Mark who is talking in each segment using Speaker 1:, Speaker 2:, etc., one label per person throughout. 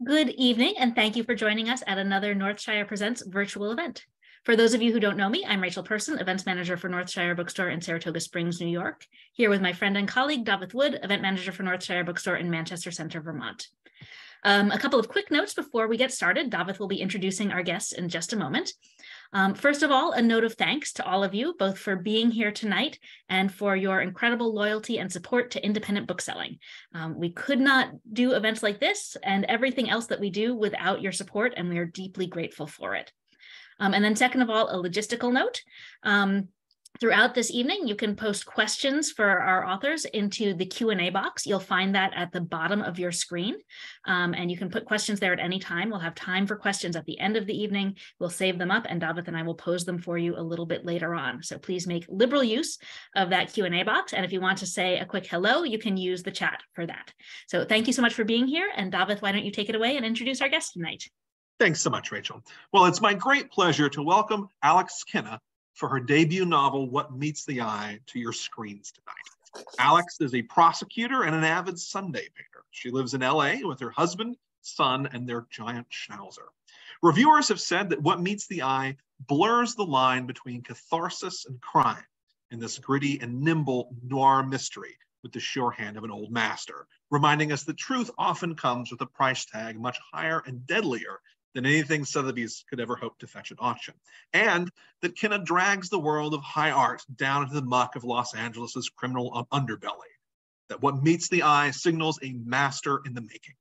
Speaker 1: Good evening, and thank you for joining us at another Northshire Presents virtual event. For those of you who don't know me, I'm Rachel Person, Events Manager for Northshire Bookstore in Saratoga Springs, New York, here with my friend and colleague, Davith Wood, Event Manager for Northshire Bookstore in Manchester Center, Vermont. A couple of quick notes before we get started. Davith will be introducing our guests in just a moment. First of all, a note of thanks to all of you, both for being here tonight and for your incredible loyalty and support to independent bookselling. We could not do events like this and everything else that we do without your support, and we are deeply grateful for it. And then second of all, a logistical note. Throughout this evening, you can post questions for our authors into the Q&A box. You'll find that at the bottom of your screen, and you can put questions there at any time. We'll have time for questions at the end of the evening. We'll save them up, and Davith and I will pose them for you a little bit later on. So please make liberal use of that Q&A box, and if you want to say a quick hello, you can use the chat for that. So thank you so much for being here, and Davith, why don't you take it away and introduce our guest tonight?
Speaker 2: Thanks so much, Rachel. Well, it's my great pleasure to welcome Alex Kenna for her debut novel, What Meets the Eye, to your screens tonight. Alex is a prosecutor and an avid Sunday painter. She lives in LA with her husband, son, and their giant schnauzer. Reviewers have said that What Meets the Eye blurs the line between catharsis and crime in this gritty and nimble noir mystery with the sure hand of an old master, reminding us that truth often comes with a price tag much higher and deadlier than anything Sotheby's could ever hope to fetch at auction, and that Kenna drags the world of high art down into the muck of Los Angeles's criminal underbelly, that What Meets the Eye signals a master in the making.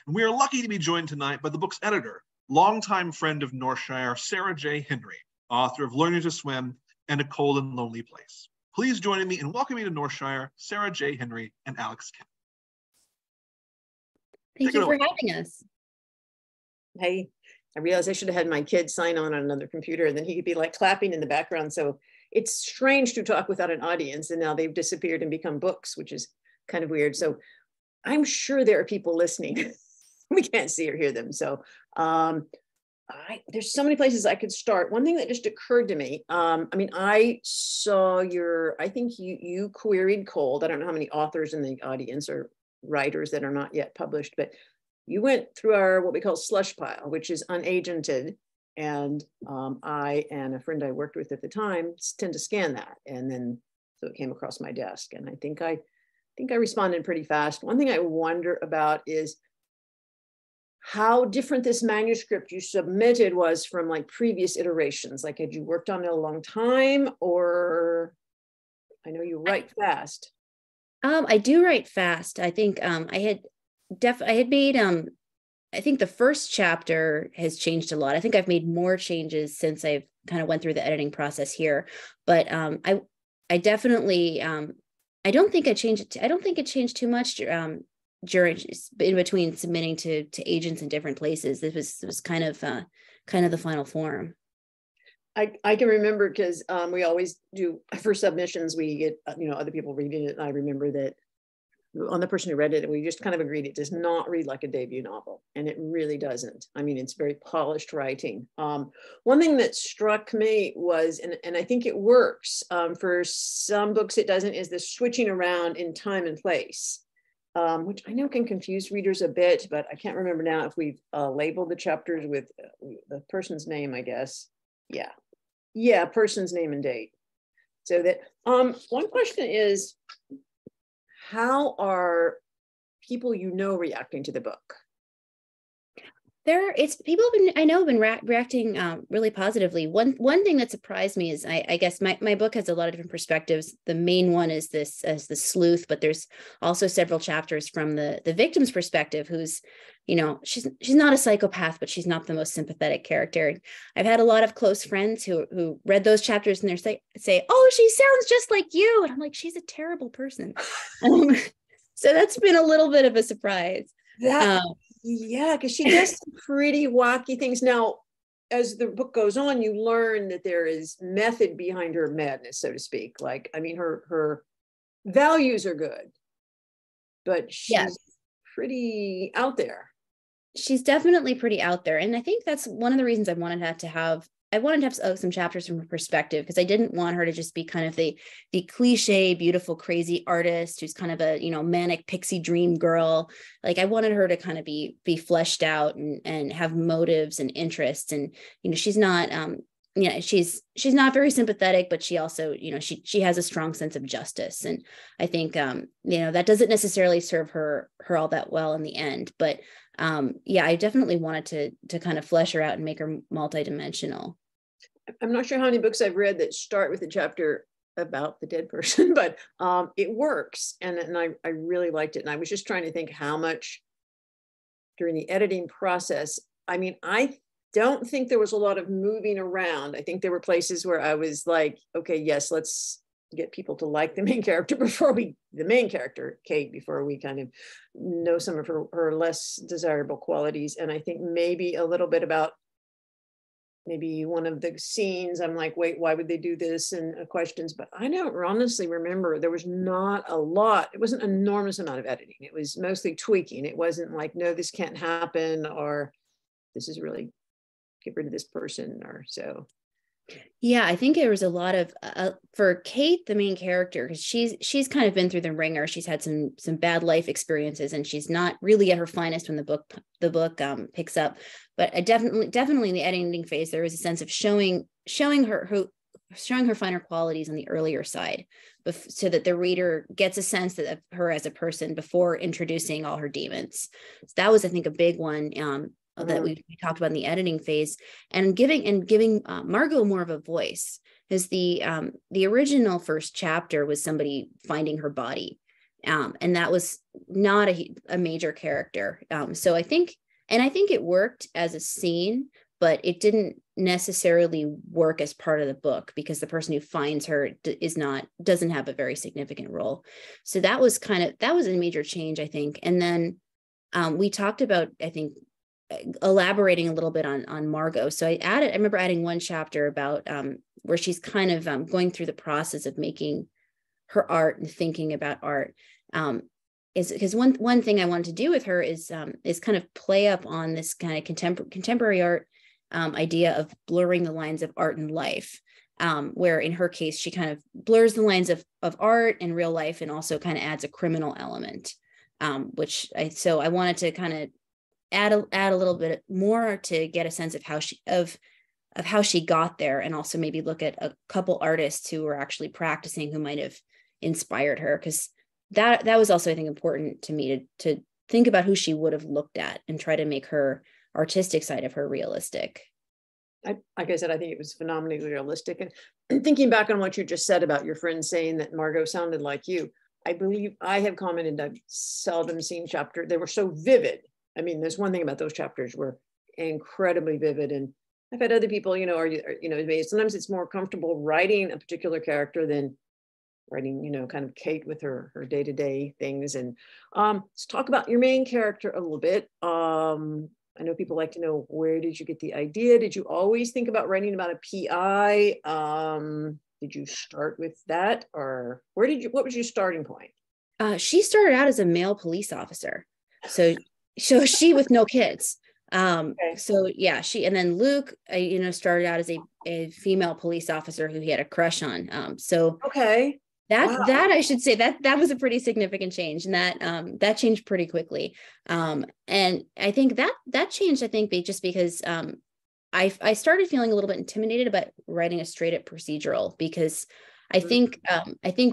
Speaker 2: And we are lucky to be joined tonight by the book's editor, longtime friend of Northshire, Sara J. Henry, author of Learning to Swim and A Cold and Lonely Place. Please join me in welcoming to Northshire, Sara J. Henry and Alex Kenna.
Speaker 3: Thank you for having us. Hey, I realized I should have had my kid sign on another computer, and then he could be like clapping in the background. So it's strange to talk without an audience, and now they've disappeared and become books, which is kind of weird. So I'm sure there are people listening. We can't see or hear them. So there's so many places I could start. One thing that just occurred to me, I saw I think you queried Cold. I don't know how many authors in the audience or writers that are not yet published, but you went through our what we call slush pile, which is unagented, and I and a friend I worked with at the time tend to scan that, and then so it came across my desk, and I think I responded pretty fast. One thing I wonder about is how different this manuscript you submitted was from like previous iterations. Like, had you worked on it a long time, or I know you write fast.
Speaker 4: I do write fast. I think I had made I think the first chapter has changed a lot. I think I've made more changes since I've kind of went through the editing process here, but I definitely I don't think it changed too much during in between submitting to agents in different places. It was kind of the final form.
Speaker 3: I can remember because we always do for submissions, we get other people reading it, and I remember that on the person who read it, we just kind of agreed it does not read like a debut novel, and it really doesn't. I mean, it's very polished writing. One thing that struck me was, and I think it works, for some books it doesn't, is the switching around in time and place, which I know can confuse readers a bit, but I can't remember now if we've labeled the chapters with the person's name, I guess. Yeah, person's name and date. So that, one question is, how are people reacting to the book?
Speaker 4: People have been reacting really positively. One thing that surprised me is I guess my book has a lot of different perspectives. The main one is this as the sleuth, but there's also several chapters from the victim's perspective, who's, she's not a psychopath, but she's not the most sympathetic character. I've had a lot of close friends who read those chapters and they say, "Oh, she sounds just like you," and I'm like, she's a terrible person. So that's been a little bit of a surprise.
Speaker 3: Yeah, because she does some pretty wacky things. Now, as the book goes on, you learn that there is method behind her madness, so to speak. Like, I mean, her values are good, but she's pretty out there.
Speaker 4: She's definitely pretty out there. And I think that's one of the reasons I wanted to have I wanted to have some chapters from her perspective, because I didn't want her to just be kind of the cliche, beautiful, crazy artist who's kind of a, you know, manic pixie dream girl. Like, I wanted her to kind of be fleshed out and have motives and interests. And, you know, she's not, she's not very sympathetic, but she also, you know, she has a strong sense of justice. And I think, you know, that doesn't necessarily serve her all that well in the end. But yeah, I definitely wanted to kind of flesh her out and make her multidimensional.
Speaker 3: I'm not sure how many books I've read that start with a chapter about the dead person, but it works. And I really liked it. And I was just trying to think how much during the editing process. I mean, I don't think there was a lot of moving around. I think there were places where I was like, okay, yes, let's get people to like the main character the main character, Kate, before we kind of know some of her less desirable qualities. And I think maybe a little bit about maybe one of the scenes, I'm like, wait, why would they do this? And questions, but I don't honestly remember. There was not a lot. It wasn't an enormous amount of editing. It was mostly tweaking. It wasn't like, no, this can't happen, or this is really, get rid of this person, or so.
Speaker 4: Yeah, I think there was a lot of for Kate, the main character, because she's kind of been through the ringer. She's had some bad life experiences, and she's not really at her finest when the book picks up. But definitely in the editing phase, there was a sense of showing her finer qualities on the earlier side, so that the reader gets a sense of her as a person before introducing all her demons. So that was, I think, a big one. That we talked about in the editing phase, and giving Margot more of a voice, because the original first chapter was somebody finding her body, and that was not a major character. So I think it worked as a scene, but it didn't necessarily work as part of the book, because the person who finds her doesn't have a very significant role. So that was a major change, I think. And then we talked about, I think, elaborating a little bit on Margot. So I remember adding one chapter about where she's kind of going through the process of making her art and thinking about art. Is because one thing I wanted to do with her is kind of play up on this kind of contemporary art idea of blurring the lines of art and life, where in her case, she kind of blurs the lines of art and real life, and also kind of adds a criminal element, so I wanted to kind of add a little bit more to get a sense of how she got there, and also maybe look at a couple artists who were actually practicing who might have inspired her, because that was also, I think, important to me to think about who she would have looked at and try to make her artistic side of her realistic.
Speaker 3: Like I said, I think it was phenomenally realistic. And thinking back on what you just said about your friend saying that Margot sounded like you, I believe I have commented, I've seldom seen chapter. They were so vivid. I mean, there's one thing about those chapters were incredibly vivid. And I've had other people, sometimes it's more comfortable writing a particular character than writing, kind of Kate with her day-to-day things. And let's talk about your main character a little bit. I know people like to know, where did you get the idea? Did you always think about writing about a PI? Did you start with that, or what was your starting point?
Speaker 4: She started out as a male police officer. So she with no kids. Okay. So yeah, and then Luke, started out as a female police officer who he had a crush on.
Speaker 3: Okay.
Speaker 4: That I should say that was a pretty significant change, and that changed pretty quickly. And I think that changed, I think, just because I started feeling a little bit intimidated about writing a straight up procedural, because I think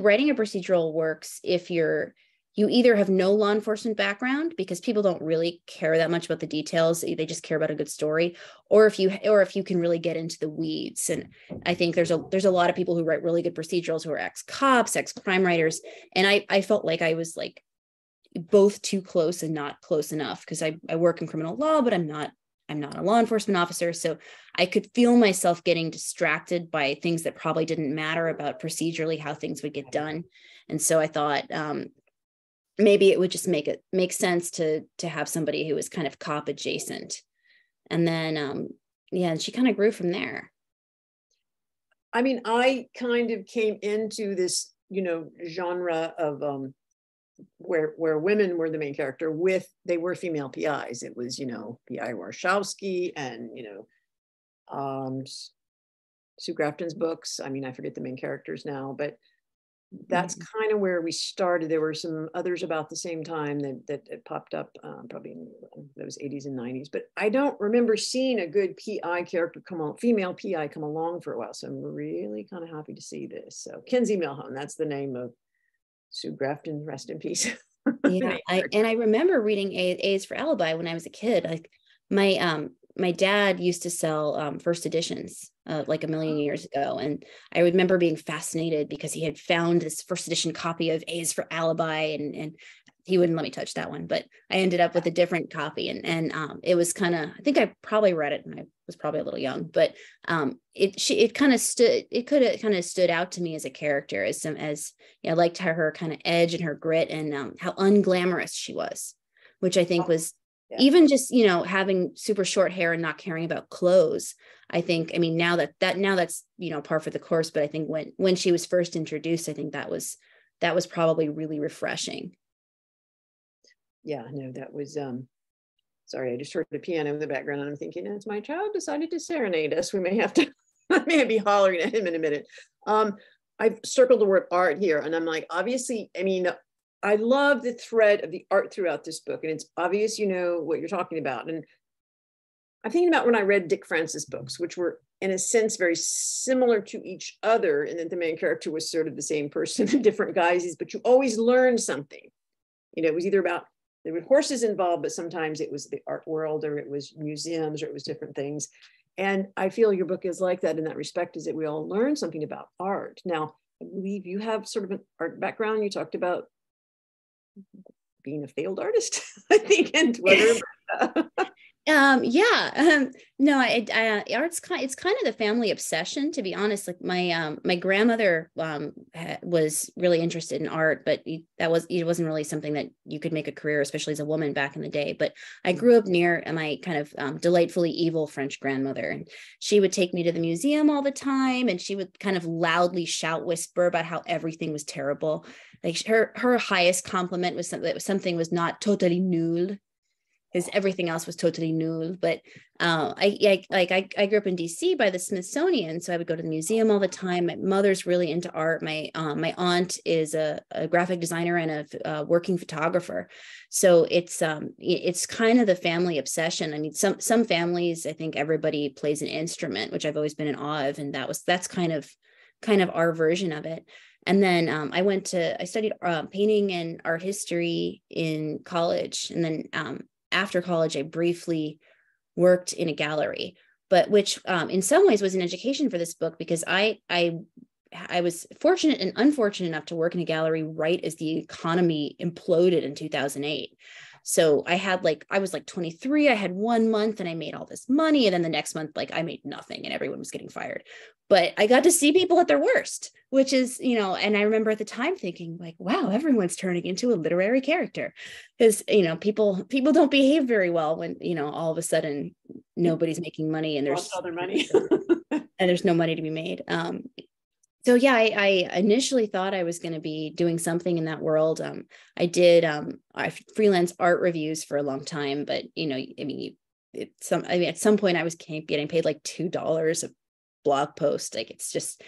Speaker 4: writing a procedural works if you either have no law enforcement background, because people don't really care that much about the details. They just care about a good story, or if you can really get into the weeds. And I think there's a lot of people who write really good procedurals who are ex-cops, ex-crime writers. And I felt like I was like both too close and not close enough, because I work in criminal law, but I'm not a law enforcement officer. So I could feel myself getting distracted by things that probably didn't matter about procedurally how things would get done. And so I thought, maybe it would just make sense to have somebody who was kind of cop adjacent. And then, and she kind of grew from there.
Speaker 3: I mean, I kind of came into this, genre of where women were the main character they were female PIs. It was, P.I. Warshawski and, Sue Grafton's books. I mean, I forget the main characters now, but that's kind of where we started. There were some others about the same time that popped up, probably in those 80s and 90s, but I don't remember seeing a good PI character female PI come along for a while. So I'm really kind of happy to see this. So Kinsey Milhone, that's the name of Sue Grafton, rest in peace.
Speaker 4: Yeah, I remember reading A's for Alibi when I was a kid. Like my dad used to sell first editions like a million years ago, and I remember being fascinated because he had found this first edition copy of A's for Alibi, and he wouldn't let me touch that one, but I ended up with a different copy, and it was kind of, I think I probably read it when I was probably a little young, but it kind of stood out to me as a character, as I liked her kind of edge and her grit, and how unglamorous she was, which I think was even just, having super short hair and not caring about clothes. I think, I mean, now that's, par for the course, but I think when she was first introduced, I think that was probably really refreshing.
Speaker 3: Yeah, no, that was, sorry, I just heard the piano in the background and I'm thinking, as my child decided to serenade us, we may have to, I may be hollering at him in a minute. I've circled the word art here, and I'm like, obviously, I mean, I love the thread of the art throughout this book, and it's obvious, what you're talking about. And I'm thinking about when I read Dick Francis books, which were in a sense very similar to each other, and that the main character was sort of the same person in different guises, but you always learned something. It was either about, there were horses involved, but sometimes it was the art world, or it was museums, or it was different things. And I feel your book is like that in that respect, is that we all learn something about art. Now, I believe you have sort of an art background. You talked about being a failed artist, I think, and whether
Speaker 4: no, art's it's kind of the family obsession, to be honest. Like my grandmother was really interested in art, but it wasn't really something that you could make a career, especially as a woman back in the day. But I grew up near my kind of delightfully evil French grandmother, and she would take me to the museum all the time, and she would kind of loudly whisper about how everything was terrible. Like her highest compliment was something was not totally nul, because everything else was totally null. But I grew up in DC by the Smithsonian, so I would go to the museum all the time. My mother's really into art. My aunt is a graphic designer and a working photographer, so it's kind of the family obsession. I mean, some families, I think everybody plays an instrument, which I've always been in awe of, and that's kind of our version of it. And then I studied painting and art history in college, and then after college, I briefly worked in a gallery, but which in some ways was an education for this book, because I was fortunate and unfortunate enough to work in a gallery right as the economy imploded in 2008. So I was 23, I had 1 month and I made all this money. And then the next month, I made nothing and everyone was getting fired. But I got to see people at their worst, which is, and I remember at the time thinking wow, everyone's turning into a literary character, because, people don't behave very well when, all of a sudden nobody's making money and there's
Speaker 3: other money
Speaker 4: and there's no money to be made. So yeah, I initially thought I was going to be doing something in that world. I did I freelance art reviews for a long time, but at some point I was getting paid $2 a blog post. It's just,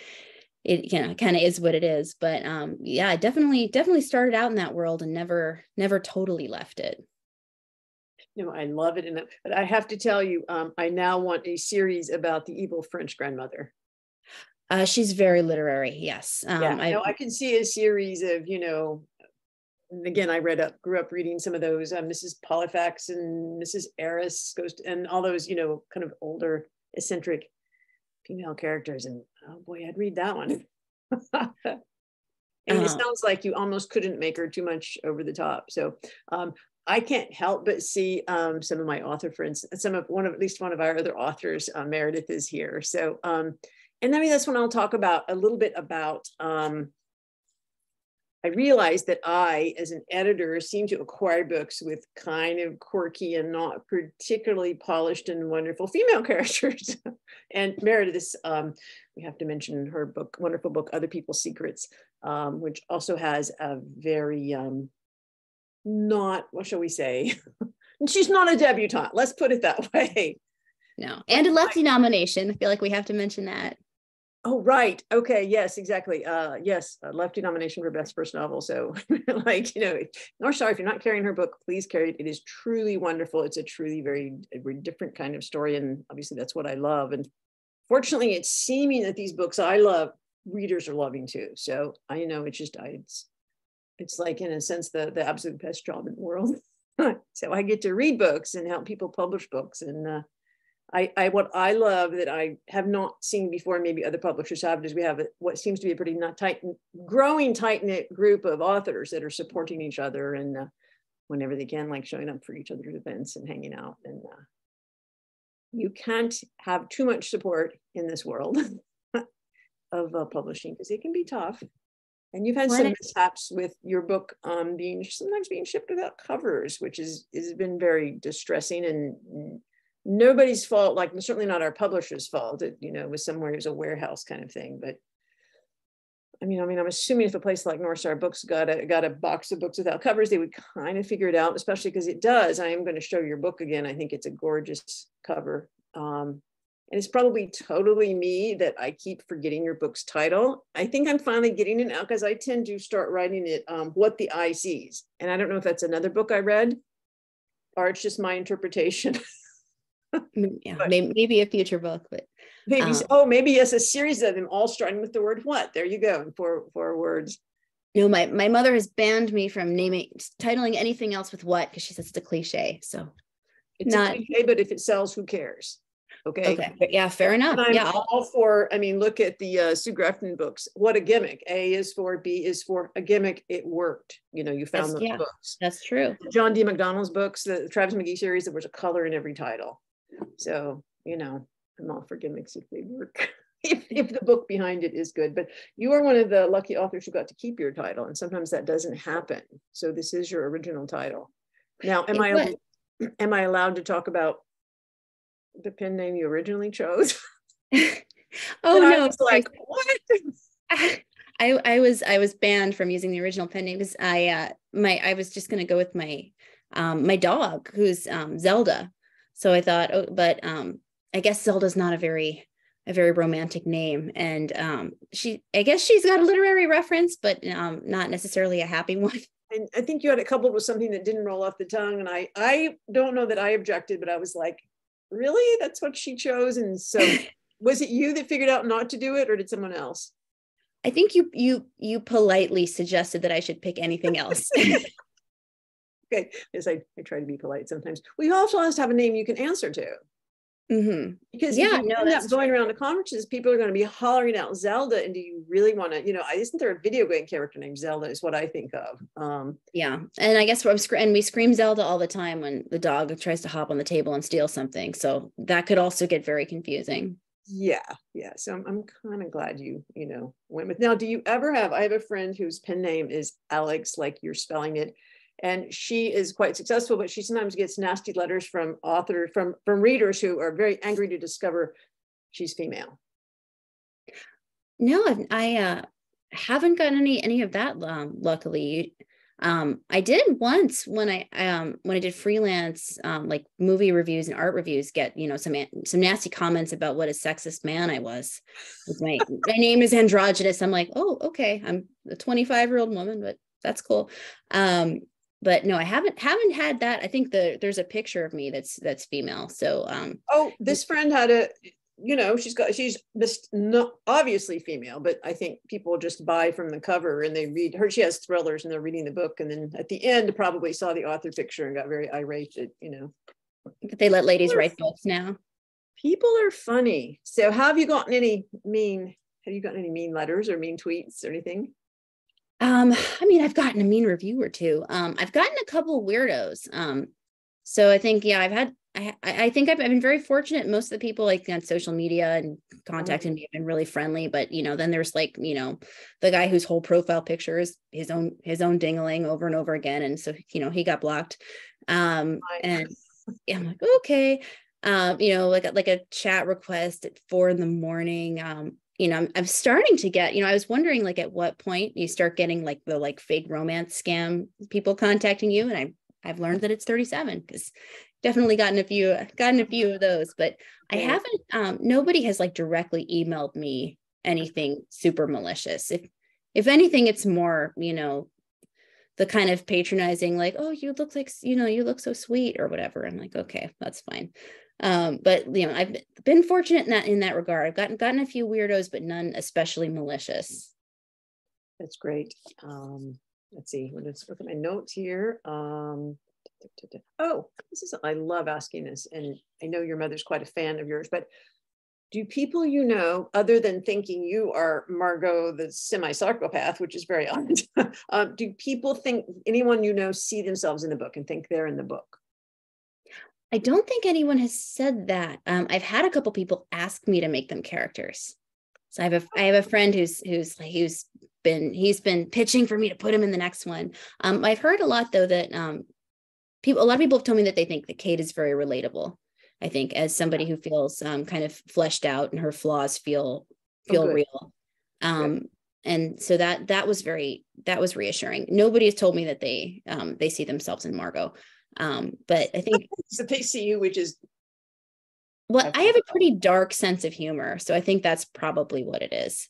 Speaker 4: it kind of is what it is. But I definitely started out in that world and never totally left it.
Speaker 3: I love it, but I have to tell you, I now want a series about the evil French grandmother.
Speaker 4: She's very literary. Yes.
Speaker 3: I can see a series of, and again, I grew up reading some of those, Mrs. Polyfax and Mrs. Eris and all those, kind of older eccentric female characters. And oh boy, I'd read that one. And it sounds like you almost couldn't make her too much over the top. So I can't help but see some of my author friends, at least one of our other authors, Meredith is here. So, and that's when I'll talk about a little bit about, I realized that I, as an editor, seem to acquire books with kind of quirky and not particularly polished and wonderful female characters. And Meredith, we have to mention her book, wonderful book, Other People's Secrets, which also has a very, not, what shall we say? She's not a debutante, let's put it that way.
Speaker 4: No, and a Lefty nomination. I feel like we have to mention that.
Speaker 3: Oh, right. Okay. Yes, exactly. Yes, a Lefty nomination for best first novel. So like, Northshire, if you're not carrying her book, please carry it. It is truly wonderful. It's a truly very different kind of story. And obviously that's what I love. And fortunately, it's seeming that these books I love, readers are loving too. So I know it's just, it's like, in a sense, the absolute best job in the world. So I get to read books and help people publish books. And what I love that I have not seen before, and maybe other publishers have, is we have what seems to be a pretty growing tight-knit group of authors that are supporting each other, and whenever they can, like showing up for each other's events and hanging out. And you can't have too much support in this world of publishing, because it can be tough. And you've had some mishaps with your book sometimes being shipped without covers, which has been very distressing, and nobody's fault, like certainly not our publisher's fault. It was somewhere, it was a warehouse kind of thing. But I mean, I'm assuming if a place like Northshire Books got a box of books without covers, they would kind of figure it out, especially because it does. I am going to show your book again. I think it's a gorgeous cover. And it's probably totally me that I keep forgetting your book's title. I think I'm finally getting it now, because I tend to start writing it, What the Eye Sees. And I don't know if that's another book I read or it's just my interpretation.
Speaker 4: Yeah, maybe a future book, but
Speaker 3: maybe maybe yes, a series of them all starting with the word what. There you go, four words.
Speaker 4: No, my mother has banned me from titling anything else with what, because she says it's a cliche. So
Speaker 3: it's a cliche, but if it sells, who cares? Okay.
Speaker 4: Yeah, fair enough.
Speaker 3: And I'm
Speaker 4: yeah,
Speaker 3: all for, look at the Sue Grafton books. What a gimmick. A is for, B is for a gimmick. It worked. You found those books.
Speaker 4: That's true.
Speaker 3: John D. McDonald's books, the Travis McGee series, there was a color in every title. So, I'm all for gimmicks if they work. if the book behind it is good. But you are one of the lucky authors who got to keep your title. And sometimes that doesn't happen. So this is your original title. Now, am I allowed to talk about the pen name you originally chose?
Speaker 4: Oh no!
Speaker 3: I was like, what?
Speaker 4: I was banned from using the original pen name because I was just going to go with my dog, who's Zelda. So I thought, I guess Zelda's not a very romantic name, and I guess she's got a literary reference, but not necessarily a happy one.
Speaker 3: And I think you had it coupled with something that didn't roll off the tongue, and I don't know that I objected, but I was like, really? That's what she chose? And so was it you that figured out not to do it, or did someone else?
Speaker 4: I think you politely suggested that I should pick anything else.
Speaker 3: Okay, yes, I try to be polite sometimes. We also have to have a name you can answer to.
Speaker 4: Mm-hmm.
Speaker 3: Because if you end up going around to conferences, people are going to be hollering out Zelda, and do you really want to, isn't there a video game character named Zelda is what I think of.
Speaker 4: Yeah, and I guess we scream Zelda all the time when the dog tries to hop on the table and steal something, so that could also get very confusing.
Speaker 3: Yeah, so I'm kind of glad you went with. Now, do you ever have, I have a friend whose pen name is Alex, like you're spelling it, and she is quite successful, but she sometimes gets nasty letters from readers who are very angry to discover she's female.
Speaker 4: No, I haven't gotten any of that. Luckily, I did once when I did freelance like movie reviews and art reviews, get some nasty comments about what a sexist man I was. My name is androgynous. I'm like, oh, okay, I'm a 25-year-old woman, but that's cool. But no, I haven't had that. I think there's a picture of me that's female. So
Speaker 3: this friend had she's not obviously female, but I think people just buy from the cover and they read her. She has thrillers and they're reading the book, and then at the end probably saw the author picture and got very irate that
Speaker 4: they let ladies write books now.
Speaker 3: People are funny. So have you gotten any mean letters or mean tweets or anything?
Speaker 4: I've gotten a mean review or two. I've gotten a couple of weirdos. So I think, I think I've been very fortunate. Most of the people like on social media and contacting me have been really friendly, but then there's like, the guy whose whole profile picture is his own dingling over and over again. And so, he got blocked. And I'm like, okay. Like a chat request at 4 a.m. I'm starting to get, I was wondering like at what point you start getting like the like fake romance scam people contacting you. And I've learned that it's 37, because definitely gotten a few of those, but I haven't, nobody has like directly emailed me anything super malicious. If anything, it's more, you know, the kind of patronizing, like, oh, you look like, you know, you look so sweet or whatever. I'm like, okay, that's fine. But you know, I've been fortunate in that regard. I've gotten a few weirdos, but none especially malicious.
Speaker 3: That's great. Let's see. Let's look at my notes here. Oh, I love asking this, and I know your mother's quite a fan of yours, but do people you know, other than thinking you are Margot, the semi-psychopath, which is very odd, do people think, anyone you know, see themselves in the book and think they're in the book?
Speaker 4: I don't think anyone has said that. I've had a couple people ask me to make them characters. So I have a friend he's been pitching for me to put him in the next one. I've heard a lot though that a lot of people have told me that they think that Kate is very relatable. I think as somebody who feels kind of fleshed out and her flaws feel real. And so that was reassuring. Nobody has told me that they see themselves in Margot. But I think
Speaker 3: so they see you, which is,
Speaker 4: well, I have a pretty dark sense of humor, so I think that's probably what it is.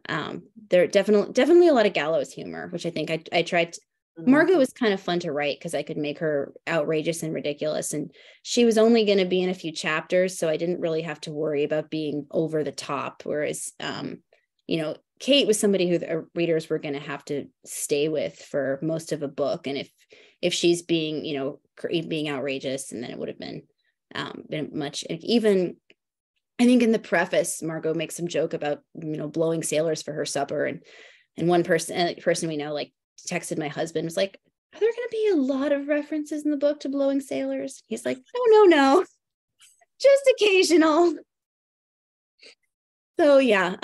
Speaker 4: There are definitely a lot of gallows humor, which I think I tried. Margot was kind of fun to write because I could make her outrageous and ridiculous, and she was only going to be in a few chapters, so I didn't really have to worry about being over the top. Whereas, you know, Kate was somebody who the readers were going to have to stay with for most of a book, and if she's being, you know, being outrageous, and then it would have been much. Even I think in the preface, Margot makes some joke about, you know, blowing sailors for her supper, and one person we know like texted my husband, was like, are there going to be a lot of references in the book to blowing sailors? He's like, no, just occasional. So yeah,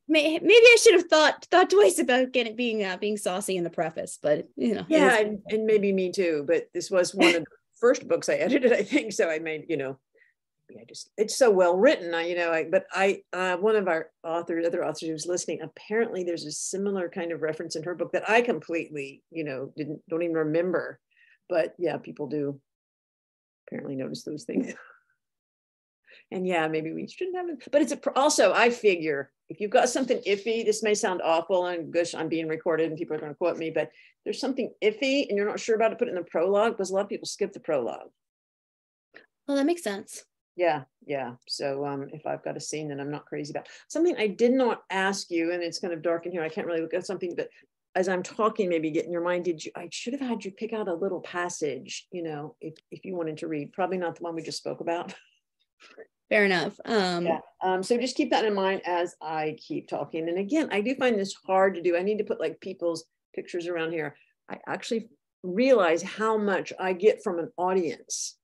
Speaker 4: maybe I should have thought twice about being saucy in the preface, but you know,
Speaker 3: yeah, and maybe me too. But this was one of the first books I edited, I think. So I made, you know, it's so well written. One of our other authors who's listening, apparently there's a similar kind of reference in her book that I completely, you know, don't even remember. But yeah, people do apparently notice those things. And yeah, maybe we shouldn't have it. But also, I figure if you've got something iffy, this may sound awful, and gosh, I'm being recorded and people are going to quote me, but there's something iffy and you're not sure about it, put it in the prologue, because a lot of people skip the prologue.
Speaker 4: Well, that makes sense.
Speaker 3: Yeah. So if I've got a scene that I'm not crazy about, something I did not ask you, and it's kind of dark in here, I can't really look at something, but as I'm talking, maybe get in your mind, I should have had you pick out a little passage, you know, if you wanted to read, probably not the one we just spoke about.
Speaker 4: Fair enough.
Speaker 3: So just keep that in mind as I keep talking. And again, I do find this hard to do. I need to put like people's pictures around here. I actually realize how much I get from an audience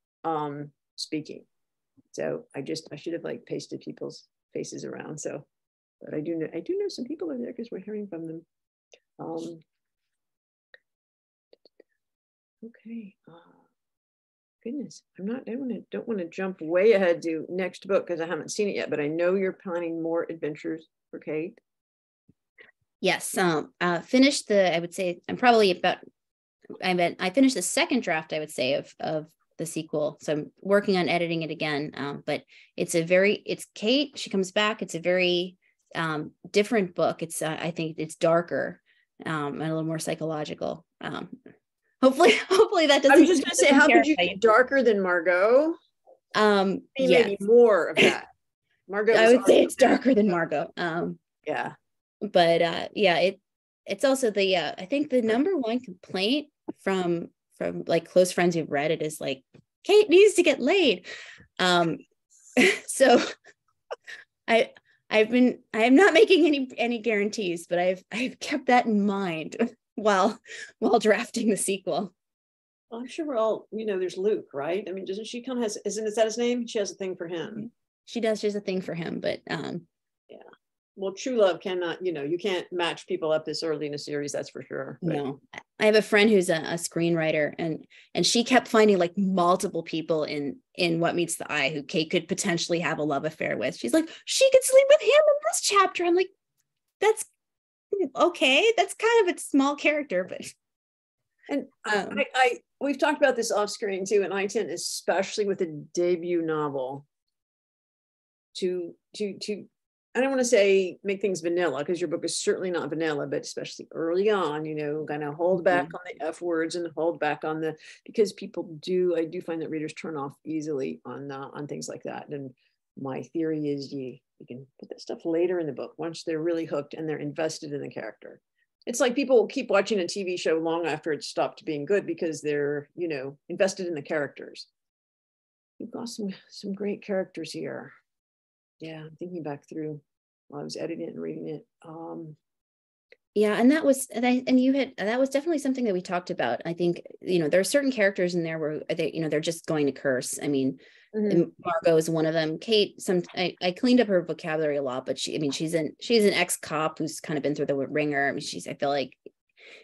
Speaker 3: speaking. So I should have like pasted people's faces around. So, but I do know some people are there because we're hearing from them. Okay. Goodness, I don't want to jump way ahead to next book because I haven't seen it yet, but I know you're planning more adventures for Kate.
Speaker 4: Yes. Finished I would say I finished the second draft, I would say, of the sequel. So I'm working on editing it again. But it's Kate, she comes back. It's a very different book. I think it's darker and a little more psychological. Hopefully that doesn't.
Speaker 3: I was just going to say, how could you be darker than Margot? Maybe more of that. Margot.
Speaker 4: I would say it's darker than Margot.
Speaker 3: Yeah.
Speaker 4: But it's also I think the number one complaint from like close friends who've read it is like, Kate needs to get laid. So I am not making any guarantees, but I've kept that in mind while drafting the sequel.
Speaker 3: Well, I'm sure we're all, you know, there's Luke, right? I mean, doesn't she is that his name? She has a thing for him.
Speaker 4: She does. She has a thing for him, but
Speaker 3: yeah. Well, true love cannot, you know, you can't match people up this early in a series, that's for sure. But
Speaker 4: no, I have a friend who's a screenwriter, and she kept finding like multiple people in What Meets the Eye who Kate could potentially have a love affair with. She's like, she could sleep with him in this chapter. I'm like, that's okay. That's kind of a small character, but.
Speaker 3: And we've talked about this off screen too, and I tend, especially with a debut novel, to I don't want to say make things vanilla, because your book is certainly not vanilla, but especially early on, kind of hold back on the F words and hold back on because I do find that readers turn off easily on things like that. And my theory is you can put that stuff later in the book once they're really hooked and they're invested in the character. It's like people keep watching a TV show long after it stopped being good because they're, invested in the characters. You've got some great characters here. Yeah, I'm thinking back through while I was editing it and reading it.
Speaker 4: Yeah, and that was definitely something that we talked about. I think, there are certain characters in there where they're just going to curse. I mean, Margot is one of them. Kate, I cleaned up her vocabulary a lot, but she's an ex-cop who's kind of been through the ringer. I mean, I feel like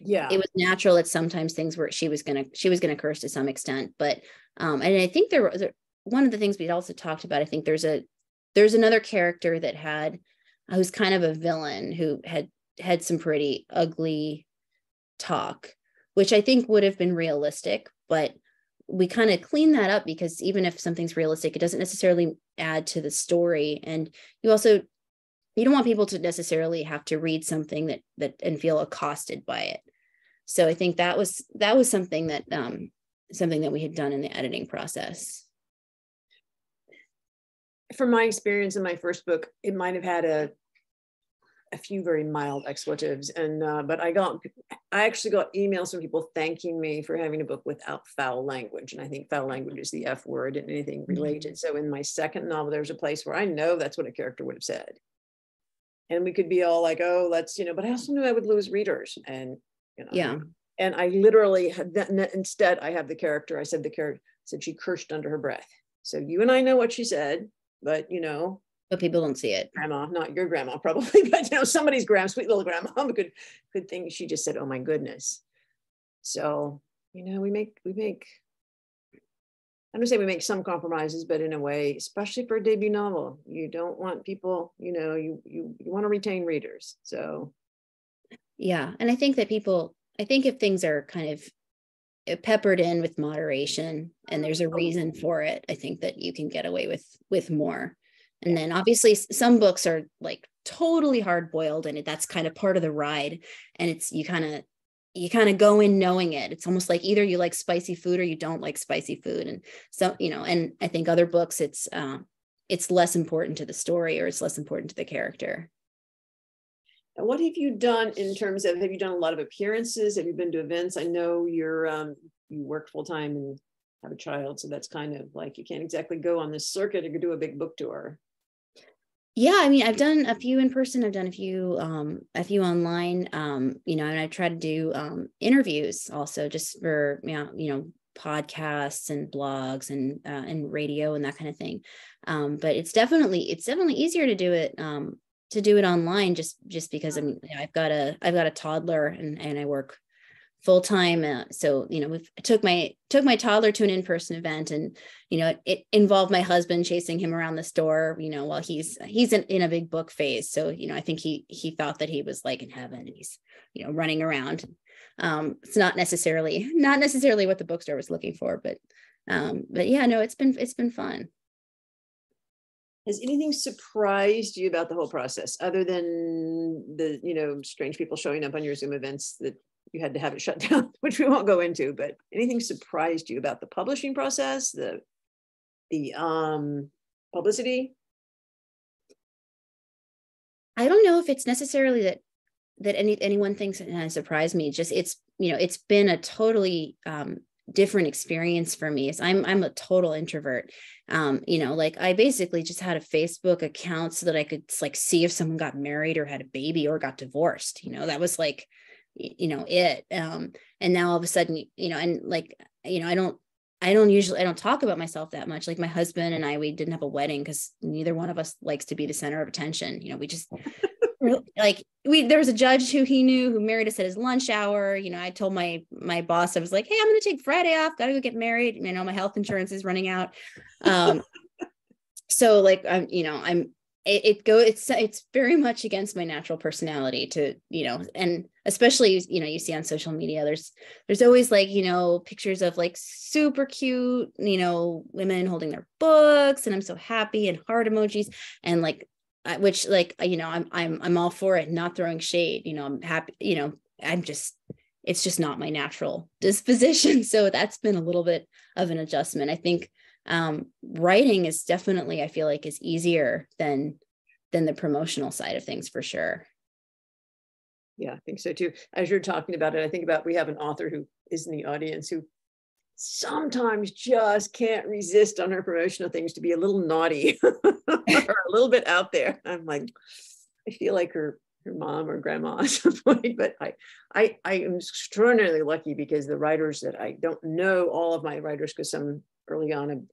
Speaker 4: it was natural that sometimes things were she was gonna curse to some extent. But and I think there was one of the things we'd also talked about. I think there's another character that who's kind of a villain who had some pretty ugly talk, which I think would have been realistic, but we kind of clean that up because even if something's realistic, it doesn't necessarily add to the story. And you don't want people to necessarily have to read something that and feel accosted by it. So I think that was something that we had done in the editing process.
Speaker 3: From my experience in my first book, it might have had a few very mild expletives, but I actually got emails from people thanking me for having a book without foul language, and I think foul language is the F word and anything related. So in my second novel, there's a place where I know that's what a character would have said, and we could be all like, "Oh, let's," but I also knew I would lose readers, and and I literally had that. Instead, I have the character. I said the character said she cursed under her breath. So you and I know what she said, but
Speaker 4: but people don't see it.
Speaker 3: Grandma, not your grandma, probably, but somebody's sweet little grandma could think she just said, "Oh my goodness." So we make. I'm gonna say we make some compromises, but in a way, especially for a debut novel, you don't want people. You want to retain readers. So
Speaker 4: yeah, and I think that if things are kind of peppered in with moderation and there's a reason for it, I think that you can get away with more. And then obviously some books are like totally hard boiled, and that's kind of part of the ride. And it's, you kind of go in knowing it. It's almost like either you like spicy food or you don't like spicy food. And so, and I think other books, it's less important to the story, or it's less important to the character.
Speaker 3: And what have you done in terms of, have you done a lot of appearances? Have you been to events? I know you work full time and have a child, so that's kind of like, you can't exactly go on this circuit or do a big book tour.
Speaker 4: Yeah, I mean, I've done a few in person. I've done a few online. And I try to do interviews also, just for podcasts and blogs and radio and that kind of thing. But it's definitely easier to do it online, just because I've got a toddler and I work full time. So, we took my toddler to an in-person event, and, it involved my husband chasing him around the store, while he's in a big book phase. So, I think he thought that he was like in heaven, and he's, running around. It's not necessarily what the bookstore was looking for, but yeah, no, it's been fun.
Speaker 3: Has anything surprised you about the whole process, other than the, strange people showing up on your Zoom events that you had to have it shut down, which we won't go into, but anything surprised you about the publishing process, the publicity?
Speaker 4: I don't know if it's necessarily that anyone thinks it has surprised me. Just it's been a totally different experience for me. I'm a total introvert. Like I basically just had a Facebook account so that I could see if someone got married or had a baby or got divorced. That was like, it. And now all of a sudden, I don't talk about myself that much. Like my husband and we didn't have a wedding because neither one of us likes to be the center of attention. We just there was a judge who he knew who married us at his lunch hour. I told my boss, I was like, "Hey, I'm going to take Friday off. Got to go get married. My health insurance is running out." So like, it's very much against my natural personality to, and especially, you see on social media, there's always like, pictures of like super cute, women holding their books, and I'm so happy, and heart emojis. And like, which like, I'm all for it, not throwing shade, I'm happy, it's just not my natural disposition. So that's been a little bit of an adjustment. I think writing is definitely, I feel like, is easier than the promotional side of things, for sure.
Speaker 3: Yeah, I think so too. As you're talking about it, I think about, we have an author who is in the audience who sometimes just can't resist on her promotional things to be a little naughty or a little bit out there. I'm like, I feel like her mom or grandma at some point, but I am extraordinarily lucky, because the writers that, I don't know all of my writers, because some early on,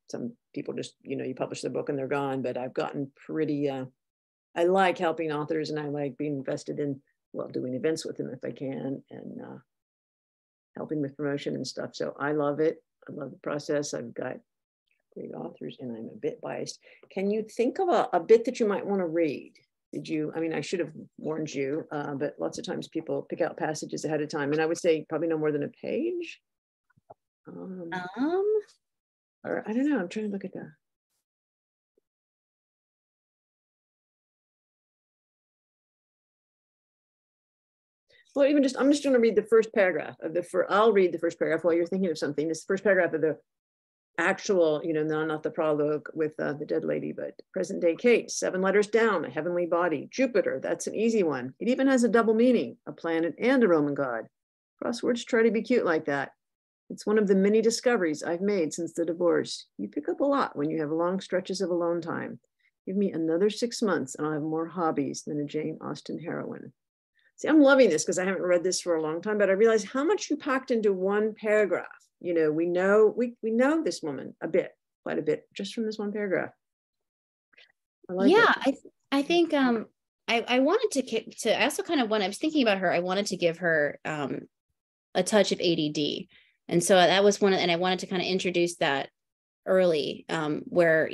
Speaker 3: some people just, you publish the book and they're gone, but I've gotten pretty, I like helping authors, and I like being invested in, well, doing events with them if I can, and helping with promotion and stuff. So I love it. I love the process. I've got great authors, and I'm a bit biased. Can you think of a bit that you might want to read? Did you, I should have warned you, but lots of times people pick out passages ahead of time, and I would say probably no more than a page. Or I don't know, I'm trying to look at that. Well, even just, I'm just going to read the first paragraph of I'll read the first paragraph while you're thinking of something. This first paragraph of the actual, no, not the prologue with the dead lady, but present day Kate, 7 letters down, a heavenly body, Jupiter, that's an easy one. It even has a double meaning, a planet and a Roman god. Crosswords try to be cute like that. It's one of the many discoveries I've made since the divorce. You pick up a lot when you have long stretches of alone time. Give me another 6 months and I'll have more hobbies than a Jane Austen heroine. See, I'm loving this because I haven't read this for a long time, but I realized how much you packed into one paragraph. We know this woman quite a bit, just from this one paragraph. I like it.
Speaker 4: I think I wanted to I also kind of I was thinking about her. I wanted to give her a touch of ADD, and so that was and I wanted to kind of introduce that early, where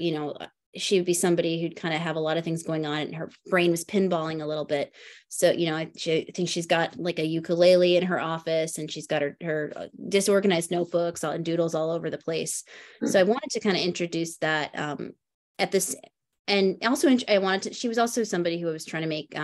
Speaker 4: she would be somebody who'd kind of have a lot of things going on, and her brain was pinballing a little bit. So, I think she's got like a ukulele in her office, and she's got her disorganized notebooks and doodles all over the place. So I wanted to kind of introduce that at this. And also she was also somebody who I was trying to make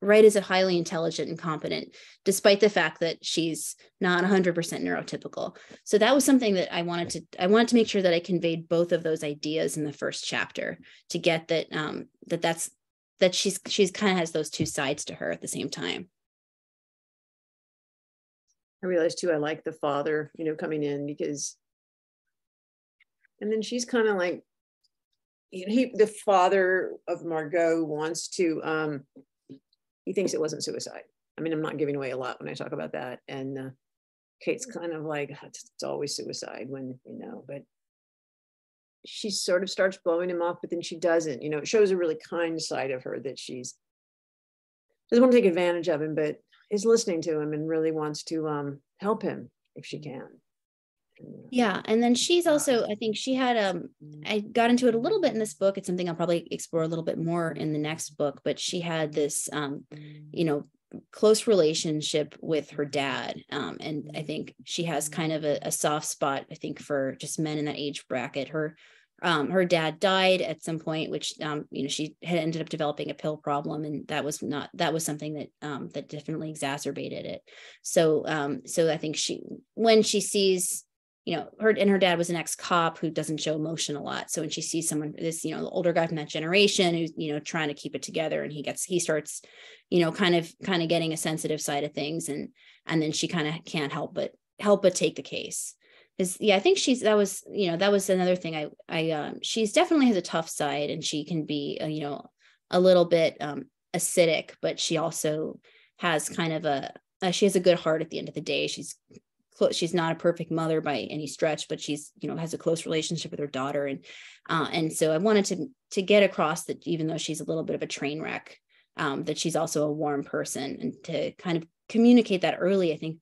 Speaker 4: right as a highly intelligent and competent, despite the fact that she's not 100% neurotypical. So that was something that I wanted to make sure that I conveyed both of those ideas in the first chapter, to get that that she's kind of has those two sides to her at the same time.
Speaker 3: I realized too, I like the father, coming in, because, and then she's kind of like, the father of Margot wants to, he thinks it wasn't suicide. I'm not giving away a lot when I talk about that. And Kate's kind of like, it's always suicide when, but she sort of starts blowing him off, but then she doesn't, it shows a really kind side of her, that she's doesn't want to take advantage of him, but is listening to him and really wants to help him if she can.
Speaker 4: Yeah. And then she's also, I think she had, I got into it a little bit in this book. It's something I'll probably explore a little bit more in the next book, but she had this, close relationship with her dad. And I think she has kind of a soft spot, I think, for just men in that age bracket. Her dad died at some point, which, she had ended up developing a pill problem. And that was something that, that definitely exacerbated it. So I think when she sees, her dad was an ex-cop who doesn't show emotion a lot. So when she sees someone, this, the older guy from that generation who's, trying to keep it together, and he starts, kind of getting a sensitive side of things. And then she kind of can't help but take the case. I think that was another thing. She's definitely has a tough side, and she can be, a little bit acidic, but she also has kind of she has a good heart at the end of the day. She's not a perfect mother by any stretch, but she's, has a close relationship with her daughter. And so I wanted to get across that even though she's a little bit of a train wreck, that she's also a warm person, and to kind of communicate that early. I think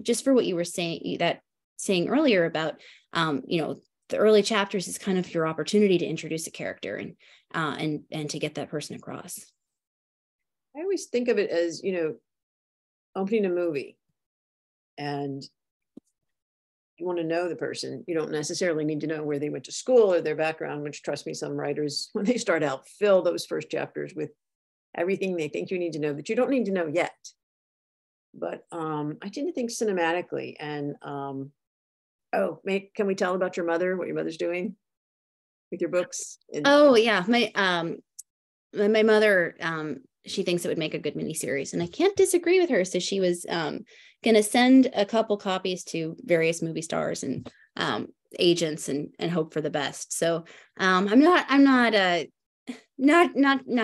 Speaker 4: just for what you were saying earlier about, the early chapters is kind of your opportunity to introduce a character and to get that person across.
Speaker 3: I always think of it as, opening a movie. And you want to know the person. You don't necessarily need to know where they went to school or their background, which, trust me, some writers, when they start out, fill those first chapters with everything they think you need to know that you don't need to know yet. But I tend to think cinematically. And can we tell about your mother, what your mother's doing with your books?
Speaker 4: Oh yeah, my mother, she thinks it would make a good miniseries, and I can't disagree with her. So she was going to send a couple copies to various movie stars and agents and hope for the best. So I'm not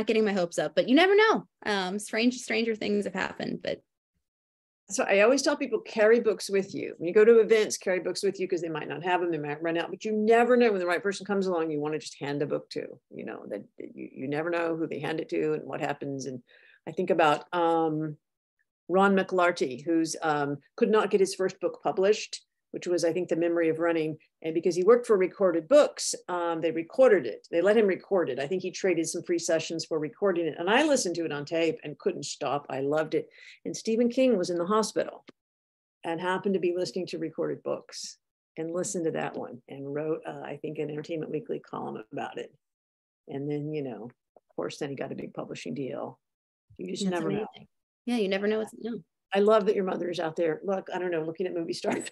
Speaker 4: getting my hopes up, but you never know. Stranger things have happened, but.
Speaker 3: So I always tell people, carry books with you. When you go to events, carry books with you, because they might not have them, they might run out, but you never know when the right person comes along, you want to just hand a book to, that you never know who they hand it to and what happens. And I think about Ron McLarty, who's could not get his first book published, which was, I think, The Memory of Running. And because he worked for Recorded Books, they recorded it. They let him record it. I think he traded some free sessions for recording it. And I listened to it on tape and couldn't stop. I loved it. And Stephen King was in the hospital and happened to be listening to Recorded Books and listened to that one and wrote, I think, an Entertainment Weekly column about it. And then, of course, then he got a big publishing deal. You just never know.
Speaker 4: Yeah, you never know what's new.
Speaker 3: I love that your mother is out there. Look, I don't know, looking at movie stars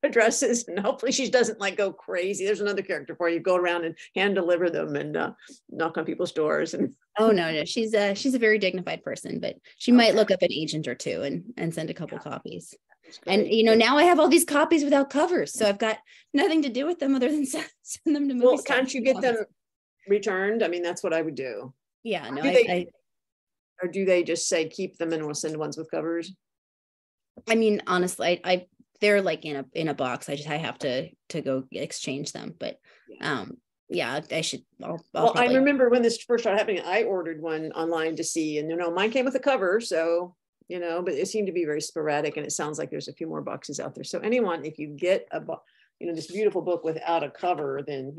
Speaker 3: addresses, and hopefully she doesn't go crazy. There's another character for you. Go around and hand deliver them and knock on people's doors. And
Speaker 4: oh no, she's a very dignified person, but she might look up an agent or two and send a couple copies. And now I have all these copies without covers, so I've got nothing to do with them other than send them to movies.
Speaker 3: Well, can't you get them returned? I mean, that's what I would do.
Speaker 4: Yeah, no,
Speaker 3: or do they just say keep them and we'll send ones with covers?
Speaker 4: I mean, honestly, they're in a box. I have to go exchange them, but yeah, I should.
Speaker 3: I remember when this first started happening, I ordered one online to see, and mine came with a cover, so but it seemed to be very sporadic, and it sounds like there's a few more boxes out there. So anyone, if you get this beautiful book without a cover, then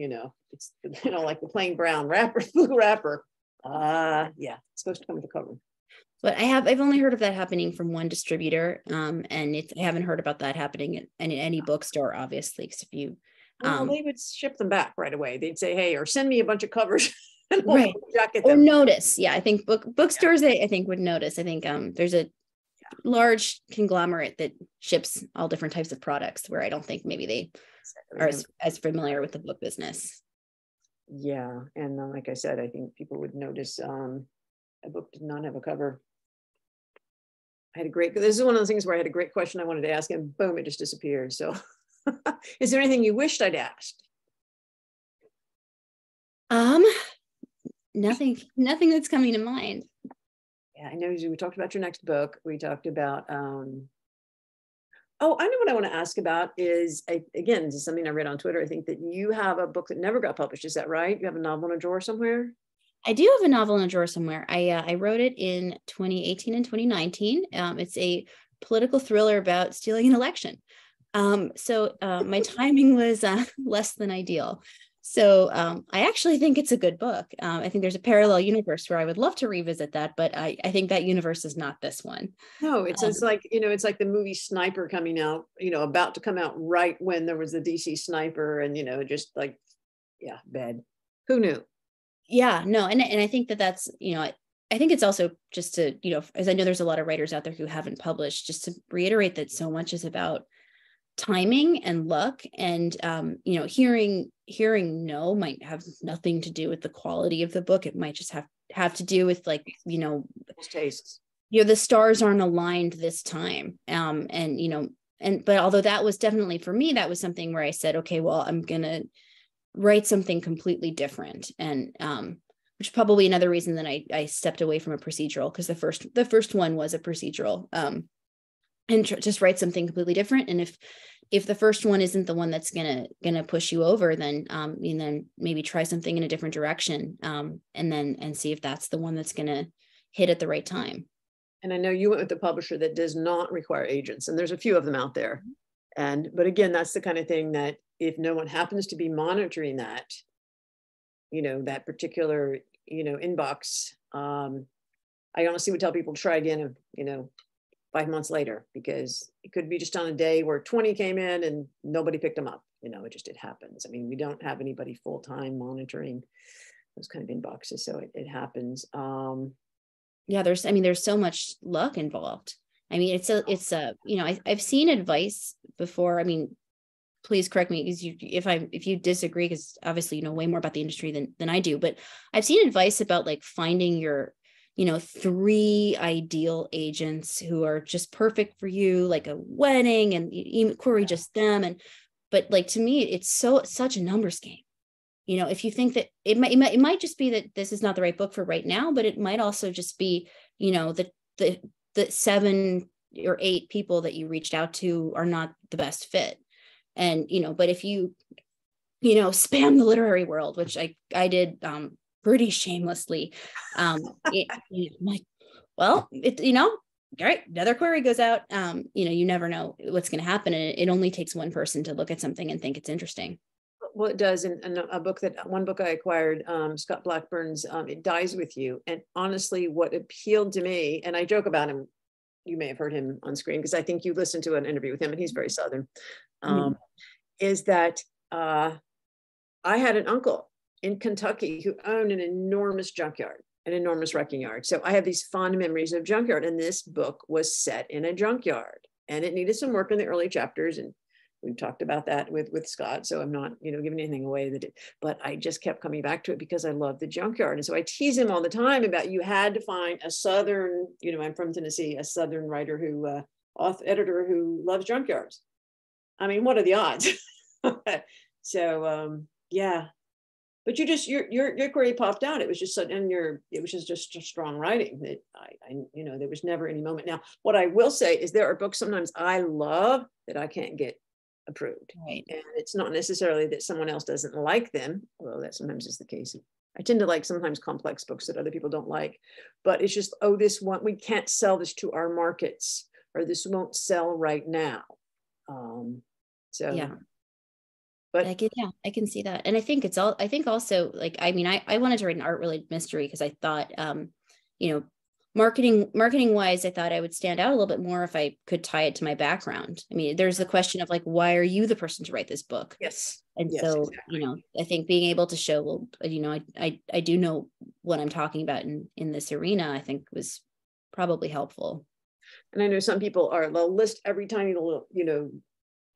Speaker 3: it's like the plain brown wrapper, blue wrapper. It's supposed to come with a cover.
Speaker 4: But I've only heard of that happening from one distributor, and I haven't heard about that happening in any bookstore, obviously. Because if you,
Speaker 3: they would ship them back right away. They'd say, "Hey, or send me a bunch of covers." And
Speaker 4: right. Or notice. Yeah, I think bookstores. I think would notice. I think there's a large conglomerate that ships all different types of products, where I don't think maybe they are as familiar with the book business.
Speaker 3: Yeah, and like I said, I think people would notice a book did not have a cover. This is one of those things where I had a great question I wanted to ask, and boom, it just disappeared. So is there anything you wished I'd asked?
Speaker 4: Nothing that's coming to mind.
Speaker 3: Yeah, I know we talked about your next book. We talked about, I know what I want to ask about is, again, this is something I read on Twitter. I think that you have a book that never got published. Is that right? You have a novel in a drawer somewhere?
Speaker 4: I do have a novel in a drawer somewhere. I wrote it in 2018 and 2019. It's a political thriller about stealing an election. So my timing was less than ideal. So I actually think it's a good book. I think there's a parallel universe where I would love to revisit that, but I think that universe is not this one.
Speaker 3: No, it's like, it's like the movie Sniper coming out, about to come out right when there was the DC Sniper, and, just like, yeah, bad. Who knew?
Speaker 4: Yeah, no. And I think that's, I think it's also just to, as I know there's a lot of writers out there who haven't published, just to reiterate that so much is about timing and luck, and hearing no might have nothing to do with the quality of the book. It might just have to do with
Speaker 3: tastes.
Speaker 4: The stars aren't aligned this time. But although that was definitely, for me, that was something where I said, okay, well, I'm gonna write something completely different, and which is probably another reason that I stepped away from a procedural, because the first one was a procedural, and just write something completely different. And if the first one isn't the one that's gonna push you over, then maybe try something in a different direction, and see if that's the one that's gonna hit at the right time.
Speaker 3: And I know you went with the publisher that does not require agents, and there's a few of them out there. But again, that's the kind of thing that if no one happens to be monitoring that, that particular, inbox, I honestly would tell people to try again, 5 5 months later, because it could be just on a day where 20 came in and nobody picked them up. You know, it happens. I mean, we don't have anybody full-time monitoring those kind of inboxes, so it happens.
Speaker 4: Yeah, there's so much luck involved. I mean, it's a you know, I've seen advice before. I mean, please correct me if you disagree, because obviously you know way more about the industry than I do, but I've seen advice about like finding your, you know, 3 ideal agents who are just perfect for you, like a wedding, and you query just them. But like, to me, it's such a numbers game. You know, if you think that it might just be that this is not the right book for right now, but it might also just be, you know, the 7 or 8 people that you reached out to are not the best fit. And, you know, but if you spam the literary world, which I did pretty shamelessly, like, well, you know, all right, another query goes out. You know, you never know what's going to happen. And it only takes one person to look at something and think it's interesting.
Speaker 3: Well, it does. And one book I acquired, Scott Blackburn's It Dies With You. And honestly, what appealed to me, and I joke about him, you may have heard him on screen, because I think you listened to an interview with him, and he's very Southern, is that I had an uncle in Kentucky who owned an enormous junkyard, an enormous wrecking yard. So I have these fond memories of junkyard, and this book was set in a junkyard, and it needed some work in the early chapters. And we've talked about that with Scott, so I'm not, you know, giving anything away but I just kept coming back to it because I love the junkyard. And so I tease him all the time about, you had to find a Southern, you know, I'm from Tennessee, a Southern writer editor who loves junkyards. I mean, what are the odds? So yeah, but your query popped out. It was just just strong writing that I you know, there was never any moment. Now, what I will say is there are books sometimes I love that I can't get approved.
Speaker 4: Right.
Speaker 3: And it's not necessarily that someone else doesn't like them, although that sometimes is the case. I tend to like sometimes complex books that other people don't like, but it's just, oh, this one, we can't sell this to our markets, or this won't sell right now. So
Speaker 4: yeah.
Speaker 3: But
Speaker 4: I can see that. And I think also, like, I mean, I wanted to write an art related mystery because I thought, you know, marketing wise, I thought I would stand out a little bit more if I could tie it to my background. I mean, there's the question of like, why are you the person to write this book?
Speaker 3: Yes.
Speaker 4: And
Speaker 3: yes,
Speaker 4: so,
Speaker 3: exactly.
Speaker 4: you know, I think being able to show, well, you know, I do know what I'm talking about in this arena, I think was probably helpful.
Speaker 3: And I know some people they'll list every tiny little, you know,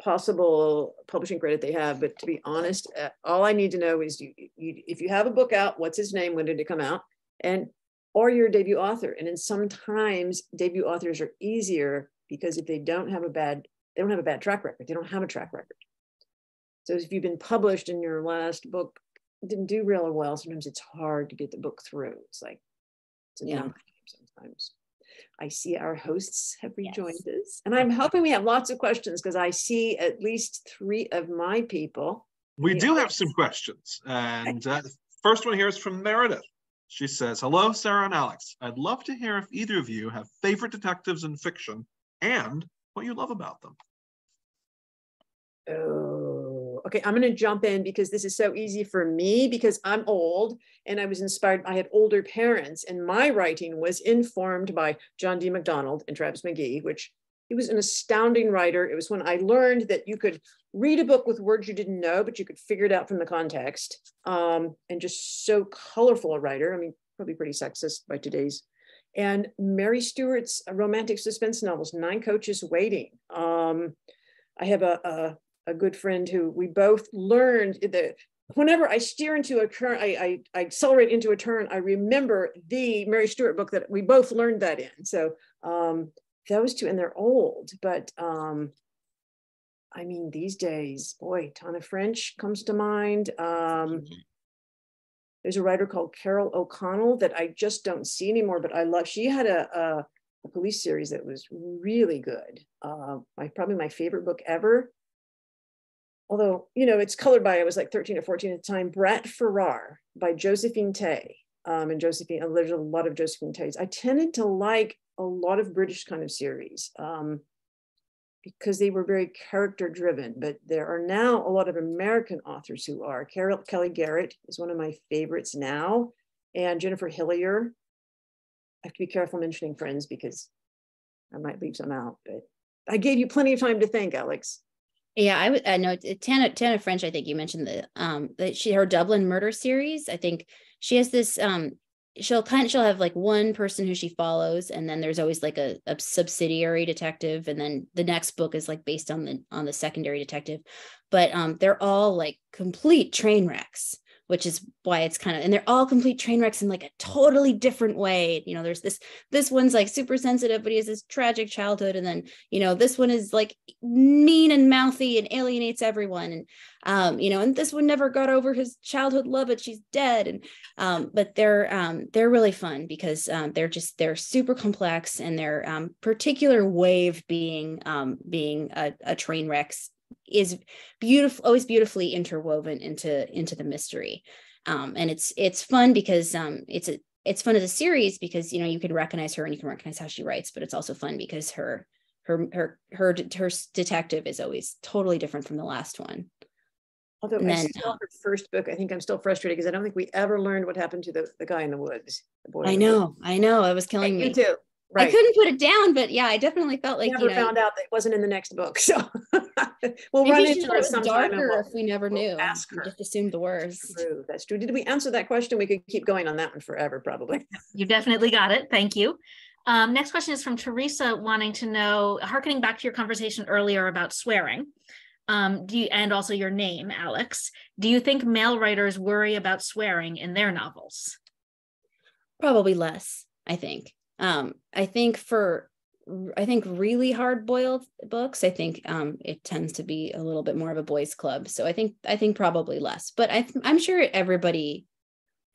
Speaker 3: possible publishing credit they have, but to be honest, all I need to know is if you have a book out, what's his name, when did it come out, or you're a debut author. And then sometimes debut authors are easier because if they don't have a bad track record, they don't have a track record. So if you've been published and your last book didn't do really well, sometimes it's hard to get the book through. It's like, it's a number sometimes. I see our hosts have rejoined us, and I'm hoping we have lots of questions because I see at least 3 of my people.
Speaker 2: We do have some questions. And first one here is from Meredith. She says, hello, Sarah and Alex. I'd love to hear if either of you have favorite detectives in fiction and what you love about them.
Speaker 3: Oh, okay. I'm going to jump in because this is so easy for me because I'm old and I was inspired. I had older parents and my writing was informed by John D. MacDonald and Travis McGee, which he was an astounding writer. It was when I learned that you could read a book with words you didn't know, but you could figure it out from the context. And just so colorful a writer. I mean, probably pretty sexist by today's. And Mary Stewart's romantic suspense novels, 9 Coaches Waiting. I have a good friend who we both learned that whenever I steer into a turn, I accelerate into a turn, I remember the Mary Stewart book that we both learned that in. So those 2, and they're old, but I mean, these days, boy, Tana French comes to mind. There's a writer called Carol O'Connell that I just don't see anymore, but I love. She had a police series that was really good. Probably my favorite book ever. Although, you know, it's colored by, I was like 13 or 14 at the time, Brat Farrar by Josephine Tay. And Josephine, there's a lot of Josephine Tays. I tended to like a lot of British kind of series because they were very character driven, but there are now a lot of American authors who are. Kelly Garrett is one of my favorites now, and Jennifer Hillier. I have to be careful mentioning friends because I might leave some out, but I gave you plenty of time to think, Alex.
Speaker 4: Yeah, I know Tana French. I think you mentioned her Dublin murder series. I think she has this. She'll have like one person who she follows, and then there's always like a subsidiary detective, and then the next book is like based on the secondary detective. But they're all like complete train wrecks, which is why it's kind of, and they're all complete train wrecks in like a totally different way. You know, there's this one's like super sensitive, but he has this tragic childhood. And then, you know, this one is like mean and mouthy and alienates everyone. And, you know, and this one never got over his childhood love, but she's dead. And, but they're really fun because they're super complex, and their particular way of being a train wreck is beautiful, always beautifully interwoven into the mystery. And it's fun because it's fun as a series because, you know, you can recognize her and you can recognize how she writes, but it's also fun because her detective is always totally different from the last one.
Speaker 3: Although I saw her first book, I think I'm still frustrated because I don't think we ever learned what happened to the guy in the woods. The boy
Speaker 4: I know, it was killing me.
Speaker 3: You too. Right.
Speaker 4: I couldn't put it down, but yeah, I definitely felt like
Speaker 3: never found out that it wasn't in the next book. So we'll
Speaker 4: maybe
Speaker 3: run
Speaker 4: she
Speaker 3: into
Speaker 4: thought
Speaker 3: it
Speaker 4: it was
Speaker 3: sometime.
Speaker 4: darker if we never knew.
Speaker 3: Ask her.
Speaker 4: We just assumed the worst.
Speaker 3: That's true. Did we answer that question? We could keep going on that one forever, probably.
Speaker 1: You definitely got it. Thank you. Next question is from Teresa, wanting to know, hearkening back to your conversation earlier about swearing, and also your name, Alex, do you think male writers worry about swearing in their novels?
Speaker 4: Probably less, I think. I think really hard-boiled books, I think it tends to be a little bit more of a boys' club. So I think probably less, but I'm sure everybody,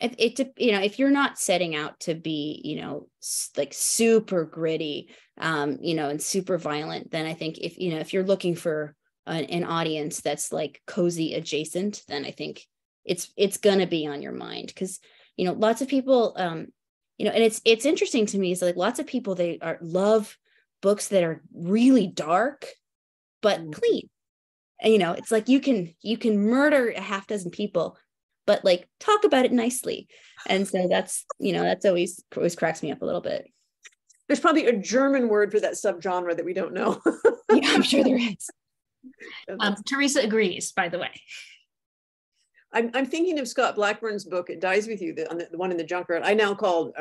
Speaker 4: you know, if you're not setting out to be, you know, like super gritty, you know, and super violent, then I think if you're looking for an audience that's like cozy adjacent, then I think it's gonna be on your mind because, you know, lots of people, you know, and it's interesting to me is like lots of people, they love books that are really dark but clean. And, you know, it's like you can murder a half dozen people, but like talk about it nicely. And so that's, you know, that's always cracks me up a little bit.
Speaker 3: There's probably a German word for that subgenre that we don't know.
Speaker 4: Yeah, I'm sure there is.
Speaker 1: Teresa agrees, by the way.
Speaker 3: I'm thinking of Scott Blackburn's book, It Dies With You, the one in the junkyard. I now called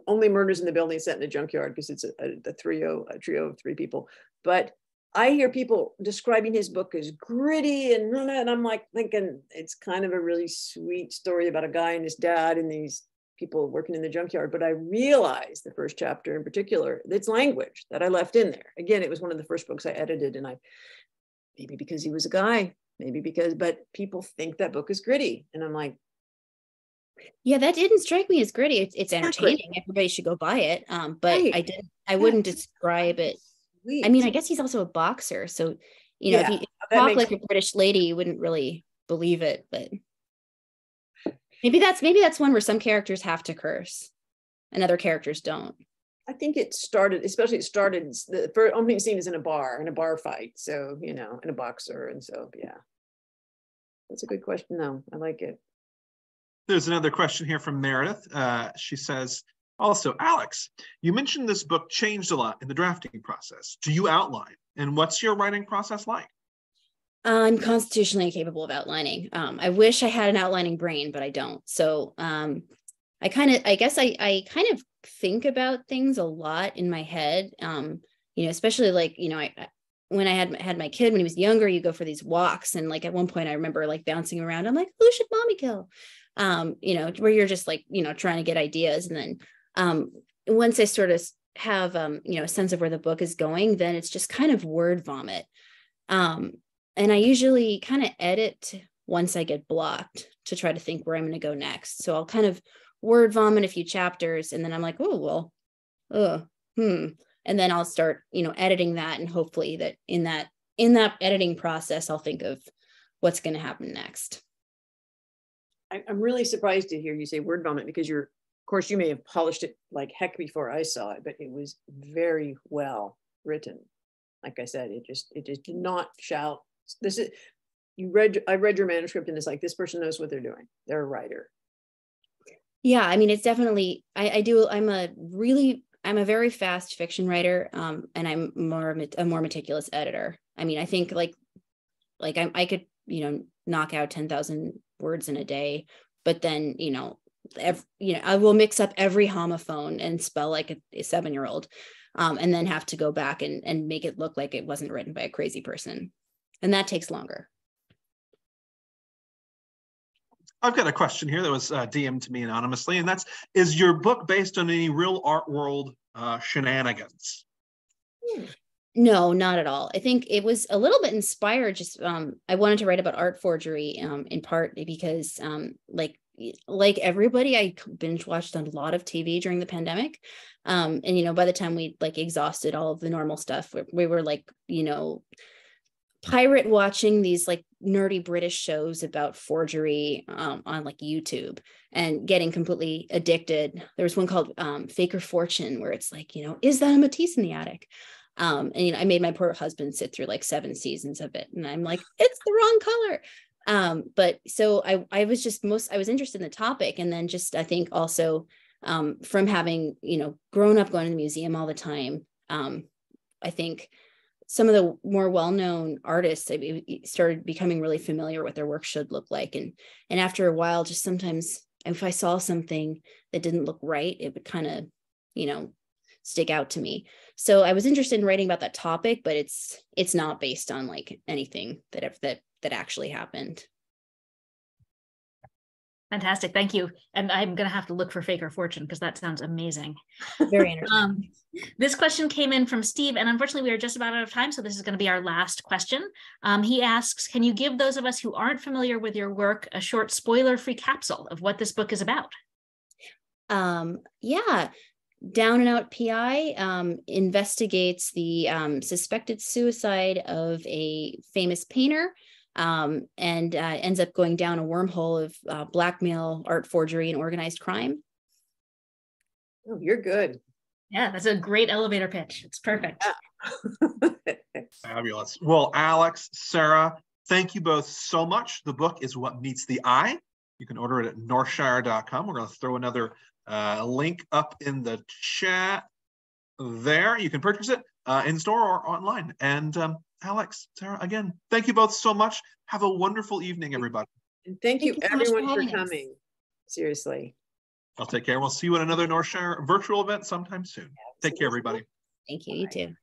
Speaker 3: Only Murders in the Building Set in a Junkyard because it's a trio of three people. But I hear people describing his book as gritty and I'm like thinking it's kind of a really sweet story about a guy and his dad and these people working in the junkyard. But I realized the first chapter in particular, it's language that I left in there. Again, it was one of the first books I edited, and maybe because he was a guy, but people think that book is gritty. And I'm like,
Speaker 4: yeah, that didn't strike me as gritty. It's entertaining. Everybody should go buy it. But right. I wouldn't describe it. Sweet. I mean, I guess he's also a boxer. So, you know, if you talk like a British lady, you wouldn't really believe it, but maybe that's one where some characters have to curse and other characters don't.
Speaker 3: I think the first opening scene is in a bar fight. So, you know, and a boxer. And so, yeah, that's a good question though. I like it.
Speaker 2: There's another question here from Meredith. She says, also, Alex, you mentioned this book changed a lot in the drafting process. Do you outline? And what's your writing process like?
Speaker 4: I'm constitutionally incapable of outlining. I wish I had an outlining brain, but I don't. So I guess I kind of think about things a lot in my head, you know, especially like, you know, when I had my kid when he was younger, you go for these walks, and like at one point I remember like bouncing around. I'm like, who should mommy kill? You know, where you're just like, you know, trying to get ideas. And then once I sort of have you know, a sense of where the book is going, then it's just kind of word vomit. And I usually kind of edit once I get blocked to try to think where I'm going to go next. So I'll kind of word vomit a few chapters, and then I'm like, oh, well, and then I'll start, you know, editing that, and hopefully that in that editing process, I'll think of what's going to happen next.
Speaker 3: I'm really surprised to hear you say word vomit, because of course, you may have polished it like heck before I saw it, but it was very well written. Like I said, it just did not shout. I read your manuscript, and it's like, this person knows what they're doing. They're a writer.
Speaker 4: Yeah, I mean, it's definitely, I'm a really I'm a very fast fiction writer, and I'm a more meticulous editor. I mean, I think like I could, knock out 10,000 words in a day, but then, I will mix up every homophone and spell like a 7-year-old, and then have to go back and make it look like it wasn't written by a crazy person. And that takes longer.
Speaker 2: I've got a question here that was DM'd to me anonymously, and that's, is your book based on any real art world shenanigans?
Speaker 4: No, not at all. I think it was a little bit inspired. Just I wanted to write about art forgery in part because like everybody, I binge watched a lot of TV during the pandemic. And by the time we like exhausted all of the normal stuff, we were like, pirate watching these like nerdy British shows about forgery on like YouTube and getting completely addicted. There was one called Faker Fortune, where it's like, is that a Matisse in the attic? And I made my poor husband sit through like 7 seasons of it, and I'm like, it's the wrong color. But so I was interested in the topic, and then just I think also from having grown up going to the museum all the time, I think some of the more well-known artists, I started becoming really familiar with what their work should look like, and after a while, just sometimes if I saw something that didn't look right, it would kind of stick out to me. So I was interested in writing about that topic, but it's not based on like anything that actually happened.
Speaker 1: Fantastic. Thank you. And I'm going to have to look for Faker Fortune because that sounds amazing.
Speaker 4: Very interesting.
Speaker 1: This question came in from Steve, and unfortunately we are just about out of time. So this is going to be our last question. He asks, can you give those of us who aren't familiar with your work a short spoiler-free capsule of what this book is about?
Speaker 4: Yeah. Down and Out PI investigates the suspected suicide of a famous painter, and ends up going down a wormhole of blackmail, art forgery, and organized crime.
Speaker 3: Oh, you're good.
Speaker 1: Yeah, that's a great elevator pitch. It's perfect.
Speaker 3: Yeah.
Speaker 2: Fabulous. Well, Alex, Sara, thank you both so much. The book is What Meets the Eye. You can order it at northshire.com. We're going to throw another link up in the chat there. You can purchase it in store or online. And Alex, Sara, again, thank you both so much. Have a wonderful evening, everybody.
Speaker 3: And thank you
Speaker 1: so much for
Speaker 3: everyone for
Speaker 1: having us.
Speaker 3: coming. Seriously.
Speaker 2: I'll take care. We'll see you at another Northshire virtual event sometime soon. Take care, everybody.
Speaker 4: Thank you. You too.